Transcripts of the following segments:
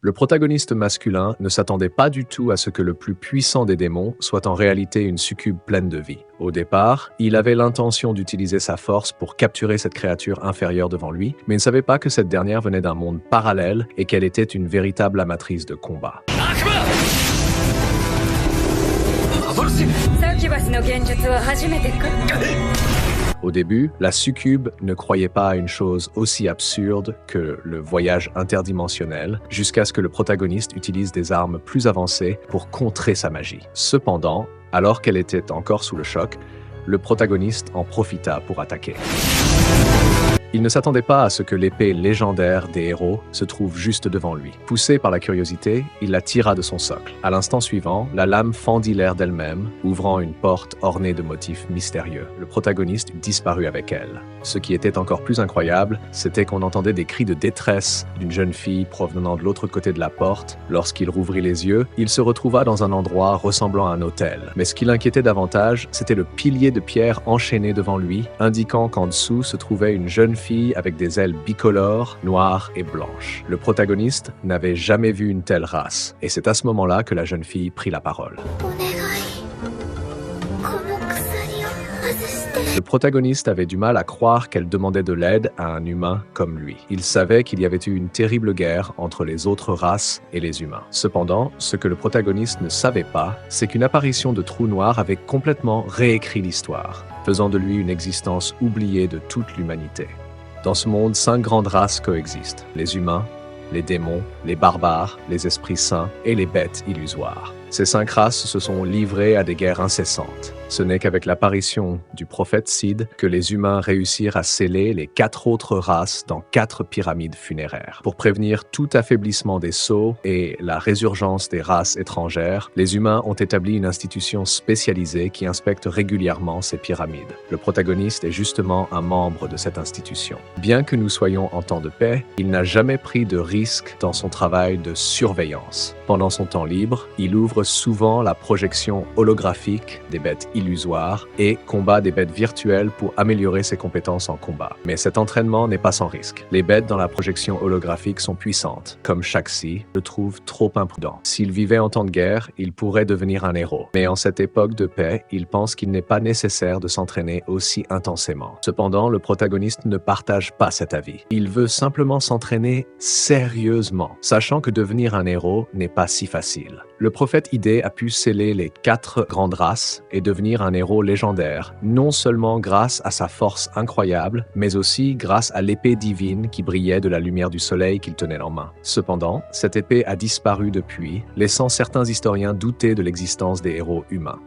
Le protagoniste masculin ne s'attendait pas du tout à ce que le plus puissant des démons soit en réalité une succube pleine de vie. Au départ, il avait l'intention d'utiliser sa force pour capturer cette créature inférieure devant lui, mais il ne savait pas que cette dernière venait d'un monde parallèle et qu'elle était une véritable amatrice de combat. Au début, la succube ne croyait pas à une chose aussi absurde que le voyage interdimensionnel, jusqu'à ce que le protagoniste utilise des armes plus avancées pour contrer sa magie. Cependant, alors qu'elle était encore sous le choc, le protagoniste en profita pour attaquer. Il ne s'attendait pas à ce que l'épée légendaire des héros se trouve juste devant lui. Poussé par la curiosité, il la tira de son socle. À l'instant suivant, la lame fendit l'air d'elle-même, ouvrant une porte ornée de motifs mystérieux. Le protagoniste disparut avec elle. Ce qui était encore plus incroyable, c'était qu'on entendait des cris de détresse d'une jeune fille provenant de l'autre côté de la porte. Lorsqu'il rouvrit les yeux, il se retrouva dans un endroit ressemblant à un hôtel. Mais ce qui l'inquiétait davantage, c'était le pilier de pierre enchaîné devant lui, indiquant qu'en dessous se trouvait une jeune fille avec des ailes bicolores, noires et blanches. Le protagoniste n'avait jamais vu une telle race, et c'est à ce moment-là que la jeune fille prit la parole. Le protagoniste avait du mal à croire qu'elle demandait de l'aide à un humain comme lui. Il savait qu'il y avait eu une terrible guerre entre les autres races et les humains. Cependant, ce que le protagoniste ne savait pas, c'est qu'une apparition de trou noir avait complètement réécrit l'histoire, faisant de lui une existence oubliée de toute l'humanité. Dans ce monde, 5 grandes races coexistent: les humains, les démons, les barbares, les esprits saints et les bêtes illusoires. Ces 5 races se sont livrées à des guerres incessantes. Ce n'est qu'avec l'apparition du prophète Sid que les humains réussirent à sceller les 4 autres races dans 4 pyramides funéraires. Pour prévenir tout affaiblissement des sceaux et la résurgence des races étrangères, les humains ont établi une institution spécialisée qui inspecte régulièrement ces pyramides. Le protagoniste est justement un membre de cette institution. Bien que nous soyons en temps de paix, il n'a jamais pris de risque dans son travail de surveillance. Pendant son temps libre, il ouvre souvent la projection holographique des bêtes illusoires et combat des bêtes virtuelles pour améliorer ses compétences en combat. Mais cet entraînement n'est pas sans risque. Les bêtes dans la projection holographique sont puissantes. Comme Shaxi le trouve trop imprudent. S'il vivait en temps de guerre, il pourrait devenir un héros. Mais en cette époque de paix, il pense qu'il n'est pas nécessaire de s'entraîner aussi intensément. Cependant, le protagoniste ne partage pas cet avis. Il veut simplement s'entraîner sérieusement, sachant que devenir un héros n'est pas si facile. Le prophète Idé a pu sceller les 4 grandes races et devenir un héros légendaire, non seulement grâce à sa force incroyable, mais aussi grâce à l'épée divine qui brillait de la lumière du soleil qu'il tenait en main. Cependant, cette épée a disparu depuis, laissant certains historiens douter de l'existence des héros humains.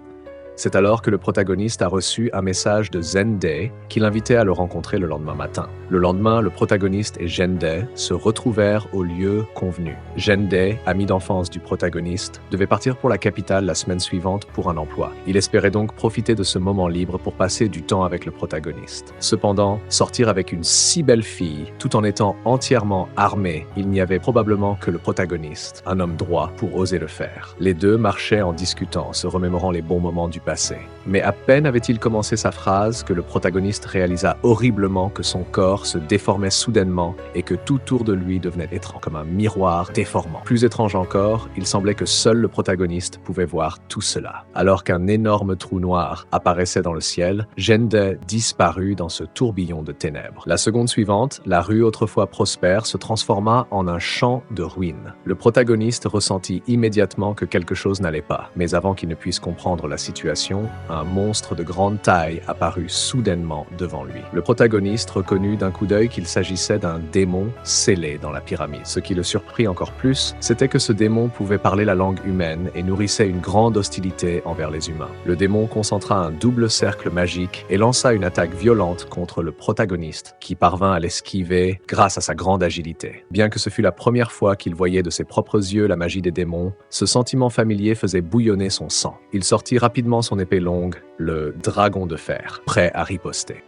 C'est alors que le protagoniste a reçu un message de Zende qui l'invitait à le rencontrer le lendemain matin. Le lendemain, le protagoniste et Zende se retrouvèrent au lieu convenu. Zende, ami d'enfance du protagoniste, devait partir pour la capitale la semaine suivante pour un emploi. Il espérait donc profiter de ce moment libre pour passer du temps avec le protagoniste. Cependant, sortir avec une si belle fille, tout en étant entièrement armé, il n'y avait probablement que le protagoniste, un homme droit, pour oser le faire. Les deux marchaient en discutant, se remémorant les bons moments du passé. Mais à peine avait-il commencé sa phrase que le protagoniste réalisa horriblement que son corps se déformait soudainement et que tout autour de lui devenait étrange, comme un miroir déformant. Plus étrange encore, il semblait que seul le protagoniste pouvait voir tout cela. Alors qu'un énorme trou noir apparaissait dans le ciel, Zende disparut dans ce tourbillon de ténèbres. La seconde suivante, la rue autrefois prospère se transforma en un champ de ruines. Le protagoniste ressentit immédiatement que quelque chose n'allait pas, mais avant qu'il ne puisse comprendre la situation, un monstre de grande taille apparut soudainement devant lui. Le protagoniste reconnut d'un coup d'œil qu'il s'agissait d'un démon scellé dans la pyramide. Ce qui le surprit encore plus, c'était que ce démon pouvait parler la langue humaine et nourrissait une grande hostilité envers les humains. Le démon concentra un double cercle magique et lança une attaque violente contre le protagoniste, qui parvint à l'esquiver grâce à sa grande agilité. Bien que ce fût la première fois qu'il voyait de ses propres yeux la magie des démons, ce sentiment familier faisait bouillonner son sang. Il sortit rapidement son épée longue, le dragon de fer, prêt à riposter.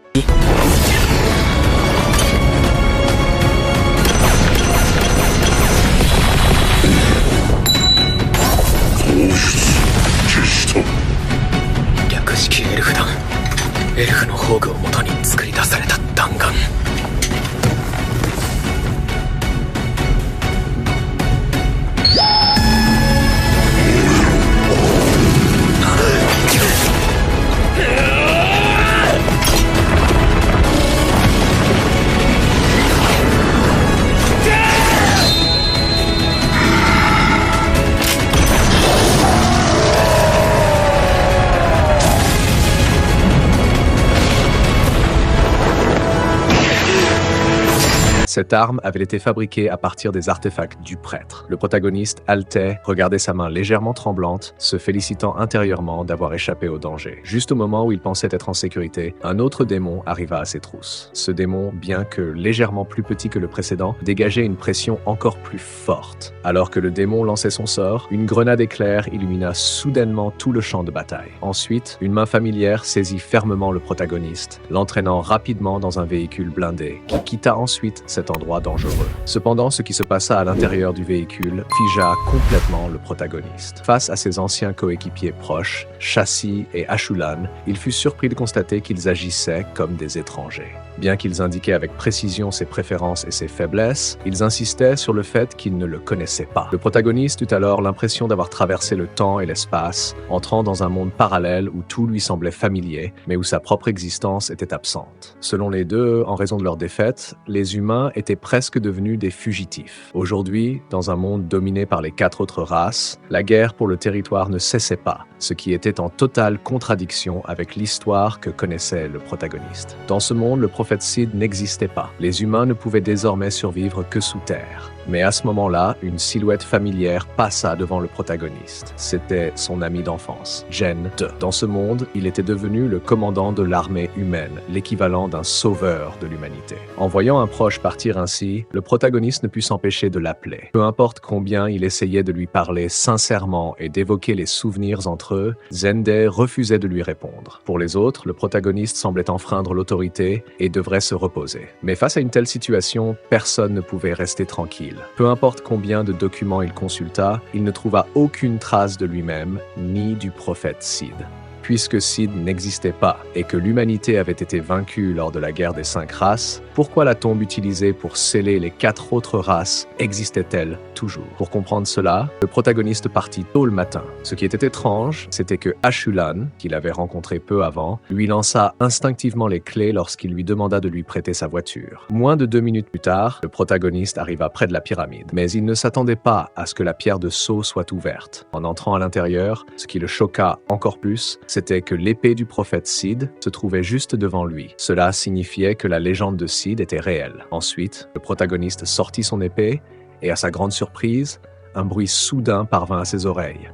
Cette arme avait été fabriquée à partir des artefacts du prêtre. Le protagoniste, Altais, regardait sa main légèrement tremblante, se félicitant intérieurement d'avoir échappé au danger. Juste au moment où il pensait être en sécurité, un autre démon arriva à ses trousses. Ce démon, bien que légèrement plus petit que le précédent, dégageait une pression encore plus forte. Alors que le démon lançait son sort, une grenade éclair illumina soudainement tout le champ de bataille. Ensuite, une main familière saisit fermement le protagoniste, l'entraînant rapidement dans un véhicule blindé, qui quitta ensuite cet endroit dangereux. Cependant, ce qui se passa à l'intérieur du véhicule figea complètement le protagoniste. Face à ses anciens coéquipiers proches, Chassis et Ashulan, il fut surpris de constater qu'ils agissaient comme des étrangers. Bien qu'ils indiquaient avec précision ses préférences et ses faiblesses, ils insistaient sur le fait qu'ils ne le connaissaient pas. Le protagoniste eut alors l'impression d'avoir traversé le temps et l'espace, entrant dans un monde parallèle où tout lui semblait familier, mais où sa propre existence était absente. Selon les deux, en raison de leur défaite, les humains étaient presque devenus des fugitifs. Aujourd'hui, dans un monde dominé par les 4 autres races, la guerre pour le territoire ne cessait pas, ce qui était en totale contradiction avec l'histoire que connaissait le protagoniste. Dans ce monde, le prophète Sid n'existait pas. Les humains ne pouvaient désormais survivre que sous terre. Mais à ce moment-là, une silhouette familière passa devant le protagoniste. C'était son ami d'enfance, Gen 2. Dans ce monde, il était devenu le commandant de l'armée humaine, l'équivalent d'un sauveur de l'humanité. En voyant un proche partir ainsi, le protagoniste ne put s'empêcher de l'appeler. Peu importe combien il essayait de lui parler sincèrement et d'évoquer les souvenirs entre eux, Zende refusait de lui répondre. Pour les autres, le protagoniste semblait enfreindre l'autorité et devrait se reposer. Mais face à une telle situation, personne ne pouvait rester tranquille. Peu importe combien de documents il consulta, il ne trouva aucune trace de lui-même, ni du prophète Sid. Puisque Sid n'existait pas et que l'humanité avait été vaincue lors de la guerre des 5 races, pourquoi la tombe utilisée pour sceller les 4 autres races existait-elle toujours? Pour comprendre cela, le protagoniste partit tôt le matin. Ce qui était étrange, c'était que Ashulan, qu'il avait rencontré peu avant, lui lança instinctivement les clés lorsqu'il lui demanda de lui prêter sa voiture. Moins de 2 minutes plus tard, le protagoniste arriva près de la pyramide. Mais il ne s'attendait pas à ce que la pierre de sceau soit ouverte. En entrant à l'intérieur, ce qui le choqua encore plus, c'était que l'épée du prophète Sid se trouvait juste devant lui. Cela signifiait que la légende de Sid était réelle. Ensuite, le protagoniste sortit son épée et, à sa grande surprise, un bruit soudain parvint à ses oreilles.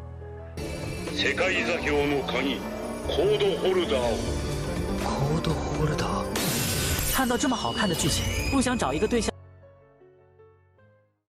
看到这么好看的剧情，不想找一个对象。